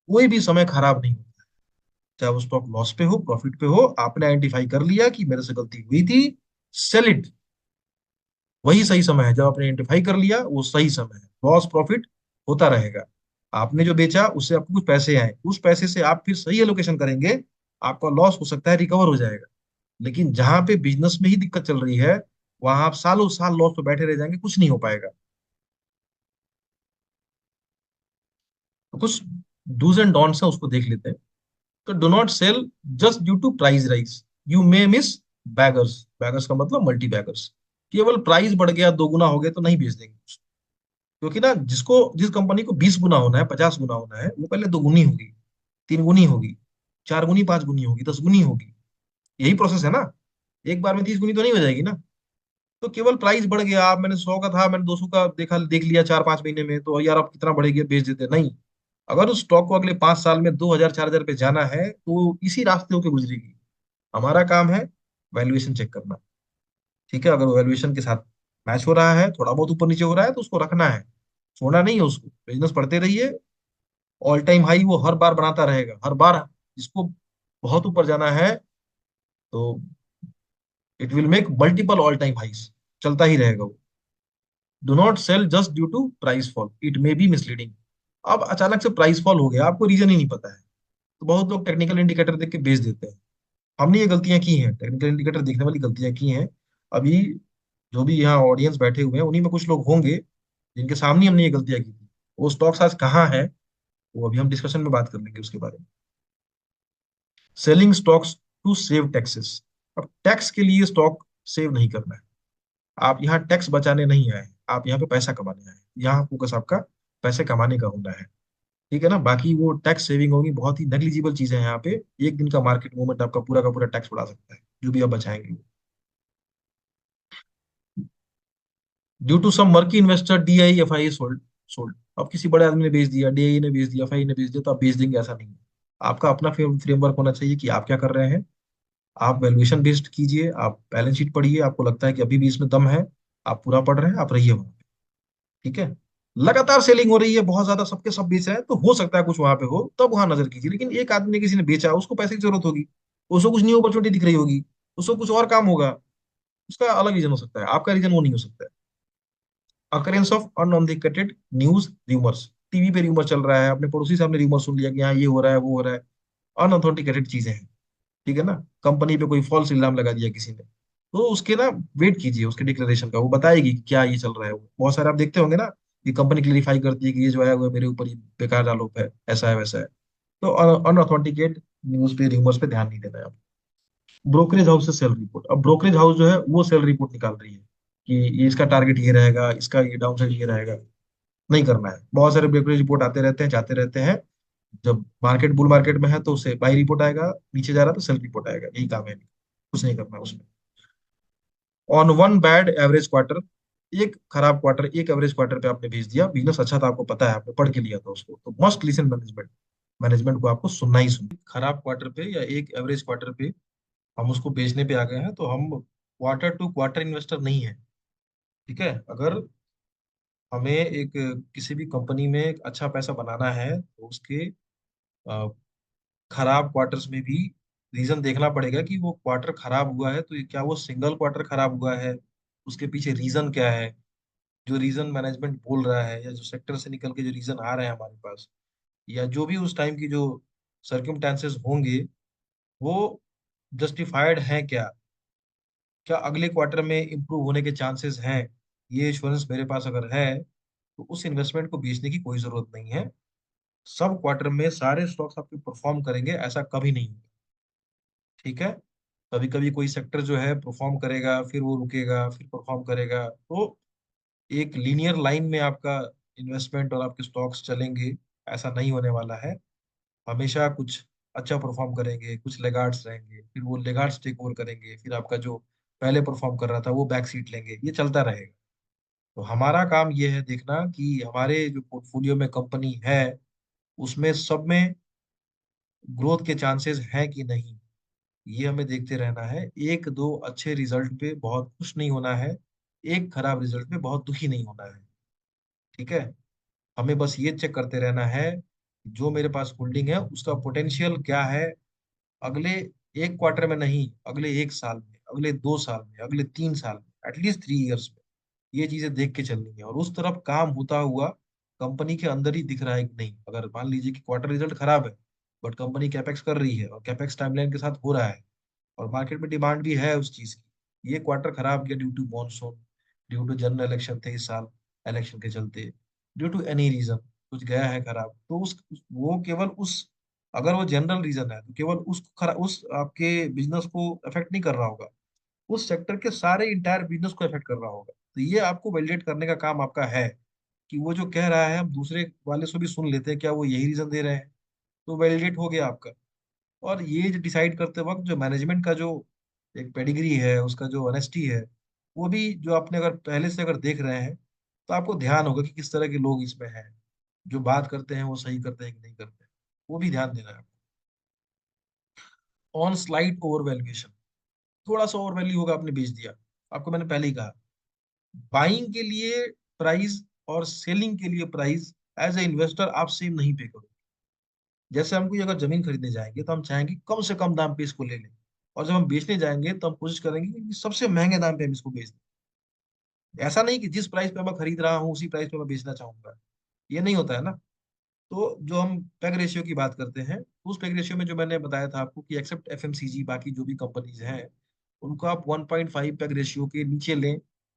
कोई भी समय खराब नहीं होता। चाहे वो स्टॉक लॉस पे हो, प्रॉफिट पे हो, आपने आइडेंटिफाई कर लिया कि मेरे से गलती हुई थी, सेल इट। वही सही समय है। जब आपने आइडेंटिफाई कर लिया वो सही समय है। लॉस प्रॉफिट होता रहेगा। आपने जो बेचा उससे आपको कुछ पैसे आए, उस पैसे से आप फिर सही एलोकेशन करेंगे, आपका लॉस हो सकता है रिकवर हो जाएगा। लेकिन जहां पे बिजनेस में ही दिक्कत चल रही है, वहां आप सालों साल लॉस पे बैठे रह जाएंगे, कुछ नहीं हो पाएगा। तो कुछ डूज एंड डोंट्स है, उसको देख लेते हैं। तो do not sell just due to price rise, you may miss baggers. Baggers का मतलब मल्टी बैगर्स। केवल प्राइस बढ़ गया, 2 गुना हो गया तो नहीं बेच देंगे। क्योंकि ना जिसको, जिस कंपनी को 20 गुना होना है, 50 गुना होना है, वो पहले 2 गुनी होगी, 3 गुनी होगी, 4 गुनी, 5 गुनी होगी, 10 गुनी होगी। यही प्रोसेस है ना। एक बार में 30 गुनी तो नहीं हो जाएगी ना। तो केवल प्राइस बढ़ गया, आप मैंने 100 का था, मैंने 200 का देखा, देख लिया 4-5 महीने में, तो यार अब कितना बढ़ेगा, बेच देते नहीं। अगर उस स्टॉक को अगले 5 साल में 2,000 4,000 पे जाना है तो इसी रास्ते होके गुजरेगी। हमारा काम है वैल्यूएशन चेक करना। ठीक है। अगर वैल्यूएशन के साथ मैच हो रहा है, थोड़ा बहुत ऊपर नीचे हो रहा है, तो उसको रखना है। छोड़ना नहीं है उसको, बिजनेस पढ़ते रहिए। ऑल टाइम हाई वो हर बार बनाता रहेगा, हर बार। इसको बहुत ऊपर जाना है तो it will make multiple all time highs, चलता ही रहेगा वो। Do not sell just due to price fall, it may be misleading. अब अचानक से प्राइस फॉल हो गया, आपको रीजन ही नहीं पता है, तो बहुत लोग टेक्निकल इंडिकेटर देख के बेच देते हैं। हमने ये गलतियां की हैं, टेक्निकल इंडिकेटर देखने वाली गलतियां की हैं। अभी जो भी यहाँ ऑडियंस बैठे हुए हैं उन्हीं में कुछ लोग होंगे जिनके सामने हमने ये गलतियां की थी। वो स्टॉक्स आज कहाँ है, वो अभी हम डिस्कशन में बात कर लेंगे उसके बारे में। Selling stocks to save taxes. अब टैक्स के लिए स्टॉक सेव नहीं करना है। आप यहाँ टैक्स बचाने नहीं आए, आप यहाँ पे पैसा कमाने आए। यहाँ फोकस आपका पैसे कमाने का होना है। ठीक है ना। बाकी वो टैक्स सेविंग होगी, बहुत ही नेग्लिजिबल चीजें हैं यहाँ पे। एक दिन का मार्केट मूवमेंट आपका पूरा का पूरा टैक्स उड़ा सकता है, जो भी आप बचाएंगे। Due to some murky investor DI FI sold. Sold. अब किसी बड़े आदमी ने बेच दिया, डीआई ने बेच दिया, एफआई ने बेच दिया, तो आप बेच देंगे ऐसा नहीं है। आपका अपना फ्रेमवर्क होना चाहिए कि आप क्या कर रहे हैं। आप वैल्यूएशन बेस्ड कीजिए, आप बैलेंस शीट पढ़िए, आपको लगता है कि अभी भी इसमें दम है, आप पूरा पढ़ रहे हैं, आप रहिए वहां पे। ठीक है। लगातार सेलिंग हो रही है बहुत ज्यादा, सबके सब बेच रहे हैं, तो हो सकता है कुछ वहां पे हो, तब वहां नजर कीजिए। लेकिन एक आदमी ने, किसी ने बेचा, उसको पैसे की जरूरत होगी, उसको कुछ न्यू अपॉर्चुनिटी दिख रही होगी, उसको कुछ और काम होगा, उसका अलग रीजन हो सकता है, आपका रीजन वो नहीं हो सकता है। Occurrence of unauthenticated news rumours. TV पे र्यूमर चल रहा है, अपने पड़ोसी से हमने र्यूमर सुन लिया कि हाँ ये हो रहा है, वो हो रहा है। अनऑथेंटिकेटेड चीजें हैं। ठीक है ना। कंपनी पे कोई फॉल्स इल्जाम लगा दिया किसी ने, तो उसके ना वेट कीजिए उसके डिक्लेरेशन का, वो बताएगी कि क्या ये चल रहा है। वो बहुत सारे आप देखते होंगे ना, कि कंपनी क्लेरिफाई करती है कि ये जो आया हुआ है मेरे ऊपर ये बेकार आरोप है, ऐसा है वैसा है। तो अनऑथेंटिकेट न्यूज पे, र्यूमर्स पे ध्यान नहीं देना है। ब्रोकरेज हाउस से सेल रिपोर्ट। अब ब्रोकरेज हाउस जो है वो सेल रिपोर्ट निकाल रही है कि ये इसका टारगेट ये रहेगा, इसका ये डाउन साइड ये रहेगा। नहीं करना है। बहुत सारे ब्रोकरेज रिपोर्ट आते रहते हैं, जाते रहते हैं। जब मार्केट बुल मार्केट में है तो उसे बाई रिपोर्ट आएगा, नीचे जा रहा है तो सेल रिपोर्ट आएगा, यही काम है। कुछ नहीं करना है उसमें। On one bad average quarter. एक खराब क्वार्टर, एक एवरेज क्वार्टर पे आपने भेज दिया, बिजनेस अच्छा था, आपको पता है, आपने पढ़ के लिया था उसको, तो मस्ट लिसन मैनेजमेंट। मैनेजमेंट को आपको सुनना ही सुनना। खराब क्वार्टर पे या एक एवरेज क्वार्टर पे हम उसको बेचने पे आ गए हैं, तो हम क्वार्टर टू क्वार्टर इन्वेस्टर नहीं है। ठीक है। अगर हमें एक किसी भी कंपनी में एक अच्छा पैसा बनाना है तो उसके अ, खराब क्वार्टर्स में भी रीजन देखना पड़ेगा कि वो क्वार्टर खराब हुआ है तो ये क्या वो सिंगल क्वार्टर खराब हुआ है, उसके पीछे रीजन क्या है। जो रीजन मैनेजमेंट बोल रहा है या जो सेक्टर से निकल के जो रीजन आ रहे हैं हमारे पास, या जो भी उस टाइम की जो सर्कमस्टेंसेस होंगे, वो जस्टिफाइड हैं क्या, क्या अगले क्वार्टर में इंप्रूव होने के चांसेस हैं, ये इंश्योरेंस मेरे पास अगर है तो उस इन्वेस्टमेंट को बेचने की कोई जरूरत नहीं है। सब क्वार्टर में सारे स्टॉक्स आपके परफॉर्म करेंगे ऐसा कभी नहीं होगा। ठीक है। कभी कभी कोई सेक्टर जो है परफॉर्म करेगा, फिर वो रुकेगा, फिर परफॉर्म करेगा। तो एक लीनियर लाइन में आपका इन्वेस्टमेंट और आपके स्टॉक्स चलेंगे, ऐसा नहीं होने वाला है। हमेशा कुछ अच्छा परफॉर्म करेंगे, कुछ लेगार्ड्स रहेंगे, फिर वो लेगार्ड्स टेक ओवर करेंगे, फिर आपका जो पहले परफॉर्म कर रहा था वो बैक सीट लेंगे, ये चलता रहेगा। तो हमारा काम ये है देखना कि हमारे जो पोर्टफोलियो में कंपनी है उसमें सब में ग्रोथ के चांसेस हैं कि नहीं, ये हमें देखते रहना है। एक दो अच्छे रिजल्ट पे बहुत खुश नहीं होना है, एक खराब रिजल्ट पे बहुत दुखी नहीं होना है। ठीक है। हमें बस ये चेक करते रहना है जो मेरे पास होल्डिंग है उसका पोटेंशियल क्या है, अगले एक क्वार्टर में नहीं, अगले एक साल में, अगले 2 साल में, अगले 3 साल में, एटलीस्ट 3 इयर्स में। ये चीजें देख के चलनी है और उस तरफ काम होता हुआ कंपनी के अंदर ही दिख रहा है कि नहीं। अगर मान लीजिए कि क्वार्टर रिजल्ट खराब है बट कंपनी कैपेक्स कर रही है और कैपेक्स टाइमलाइन के साथ हो रहा है और मार्केट में डिमांड भी है उस चीज की, ये क्वार्टर खराब गया due to monsoon, due to general election थे इस साल, इलेक्शन के चलते, ड्यू टू एनी रीजन कुछ गया है खराब, तो वो केवल उस, अगर वो जनरल रीजन है तो केवल उस आपके बिजनेस को अफेक्ट नहीं कर रहा होगा, उस सेक्टर के सारे इंटायर बिजनेस को अफेक्ट कर रहा होगा। तो ये आपको वैलिडेट करने का काम आपका है कि वो जो कह रहा है हम दूसरे वाले से भी सुन लेते हैं, क्या वो यही रीजन दे रहे हैं, तो वैलिडेट हो गया आपका। और ये जो डिसाइड करते वक्त जो मैनेजमेंट का जो एक पेडिग्री है, उसका जो ऑनेस्टी है, वो भी जो आपने अगर पहले से अगर देख रहे हैं तो आपको ध्यान होगा कि किस तरह के लोग इसमें हैं, जो बात करते हैं वो सही करते हैं कि नहीं करते हैं, वो भी ध्यान देना है। ऑन स्लाइड ओवर वैल्यूएशन, थोड़ा सा ओवर वैल्यू होगा, आपने बेच दिया। आपको मैंने पहले ही कहा, बाइंग के लिए प्राइस और सेलिंग के लिए प्राइस एज ए इन्वेस्टर आप सेम नहीं पे करो। जैसे हम कोई अगर जमीन खरीदने जाएंगे तो हम चाहेंगे कम से कम दाम पे इसको ले लें, और जब हम बेचने जाएंगे तो हम कोशिश करेंगे कि सबसे महंगे दाम पे हम इसको बेच दें। ऐसा नहीं कि जिस प्राइस पे मैं खरीद रहा हूँ उसी प्राइस पे मैं बेचना चाहूंगा, ये नहीं होता है ना। तो जो हम पैग रेशियो की बात करते हैं, उस पैग रेशियो में जो मैंने बताया था आपको कि एक्सेप्ट एफएमसीजी बाकी जो भी कंपनीज हैं उनको आप 1.5 पैग रेशियो के नीचे लें,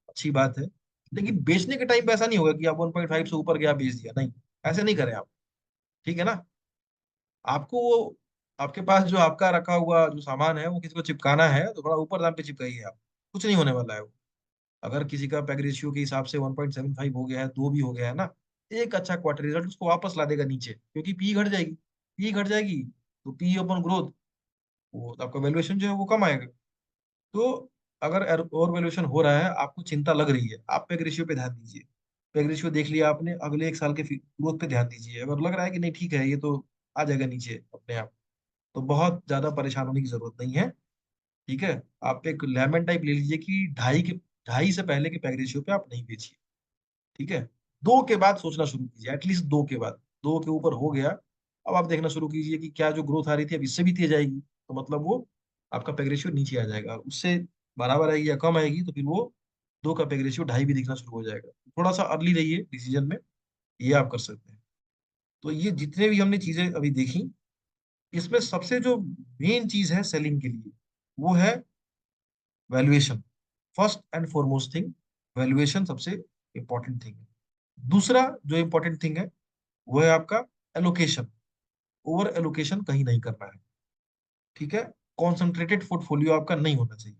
अच्छी बात है। लेकिन बेचने के टाइम पे ऐसा नहीं होगा कि आप 1.5 से ऊपर गया बेच दिया, नहीं, ऐसे नहीं करें आप। ठीक है ना। आपको वो, आपके पास जो आपका रखा हुआ जो सामान है वो किसी को चिपकाना है तो थोड़ा ऊपर दाम पे चिपकाइए आप, कुछ नहीं होने वाला है वो। अगर किसी का पैग रेशियो के हिसाब से 1.75 हो गया है, 2 भी हो गया है ना, एक अच्छा क्वार्टर रिजल्ट उसको वापस ला देगा नीचे, क्योंकि पी घट जाएगी, पी घट जाएगी तो पी अपन ग्रोथ, वो तो आपका वैल्यूएशन जो है वो कम आएगा। तो अगर ओवर वैल्यूएशन हो रहा है, आपको चिंता लग रही है, आप पैग रेशियो पे ध्यान दीजिए। पैग रेशियो देख लिया आपने, अगले एक साल के ग्रोथ पे ध्यान दीजिए। अगर लग रहा है कि नहीं ठीक है ये तो आ जाएगा नीचे अपने आप, तो बहुत ज्यादा परेशान होने की जरूरत नहीं है। ठीक है। आप एक लेमन टाइप ले लीजिए कि 2.5 से पहले के पैग रेशियो पे आप नहीं बेचिए। ठीक है। 2 के बाद सोचना शुरू कीजिए, एटलीस्ट 2 के बाद, 2 के ऊपर हो गया, अब आप देखना शुरू कीजिए कि क्या जो ग्रोथ आ रही थी अब इससे भी तेज आएगी, तो मतलब वो आपका पैग रेशियो नीचे आ जाएगा, उससे बराबर आएगी या कम आएगी तो फिर वो 2 का पैग रेशियो 2.5 भी दिखना शुरू हो जाएगा। थोड़ा सा अर्ली रहिए डिसीजन में, ये आप कर सकते हैं। तो ये जितने भी हमने चीजें अभी देखी, इसमें सबसे जो मेन चीज है सेलिंग के लिए वो है valuation. First and foremost thing, valuation सबसे इंपॉर्टेंट थिंग है। दूसरा जो इंपॉर्टेंट थिंग है वो है आपका एलोकेशन। ओवर एलोकेशन कहीं नहीं करना है। ठीक है। कॉन्सेंट्रेटेड पोर्टफोलियो आपका नहीं होना चाहिए।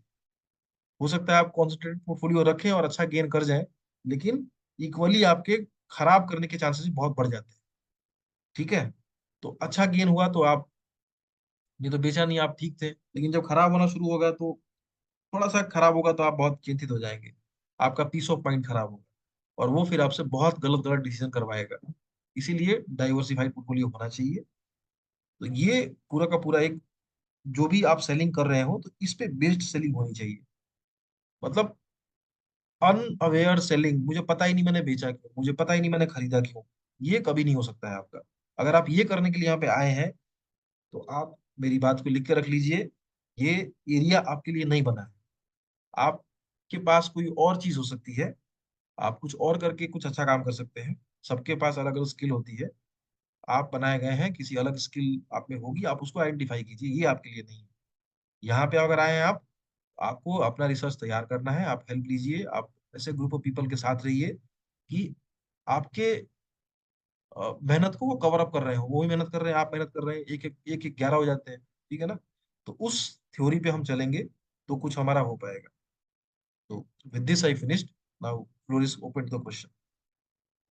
हो सकता है आप कॉन्सेंट्रेटेड पोर्टफोलियो रखें और अच्छा गेन कर जाएं, लेकिन इक्वली आपके खराब करने के चांसेस बहुत बढ़ जाते हैं। ठीक है। तो अच्छा गेन हुआ तो आप, ये तो बेचा नहीं, आप ठीक थे, लेकिन जब खराब होना शुरू होगा तो थोड़ा सा खराब होगा तो आप बहुत चिंतित हो जाएंगे, आपका पीस ऑफ माइंड खराब होगा, और वो फिर आपसे बहुत गलत गलत डिसीजन करवाएगा। इसीलिए डाइवर्सिफाइड पोर्टफोलियो होना चाहिए। तो ये पूरा का पूरा एक, जो भी आप सेलिंग कर रहे हो तो इस पे बेस्ड सेलिंग होनी चाहिए। मतलब अनअवेयर सेलिंग, मुझे पता ही नहीं मैंने बेचा क्यों, मुझे पता ही नहीं मैंने खरीदा क्यों, ये कभी नहीं हो सकता है आपका। अगर आप ये करने के लिए यहाँ पे आए हैं तो आप मेरी बात को लिख के रख लीजिए, ये एरिया आपके लिए नहीं बना है। आपके पास कोई और चीज हो सकती है, आप कुछ और करके कुछ अच्छा काम कर सकते हैं, सबके पास अलग अलग स्किल होती है। आप बनाए गए हैं, किसी अलग स्किल आप में होगी, आप उसको आइडेंटिफाई कीजिए, ये आपके लिए नहीं है। यहाँ पे अगर आए हैं आप, आपको अपना रिसर्च तैयार करना है, आप हेल्प लीजिए, आप ऐसे ग्रुप ऑफ पीपल के साथ रहिए कि आपके मेहनत को वो कवर अप कर रहे हो, वो भी मेहनत कर रहे हैं, आप मेहनत कर रहे हैं, एक एक 11 हो जाते हैं, ठीक है ना। तो उस थ्योरी पे हम चलेंगे तो कुछ हमारा हो पाएगा। तो with this I finished, now floor is open to the question.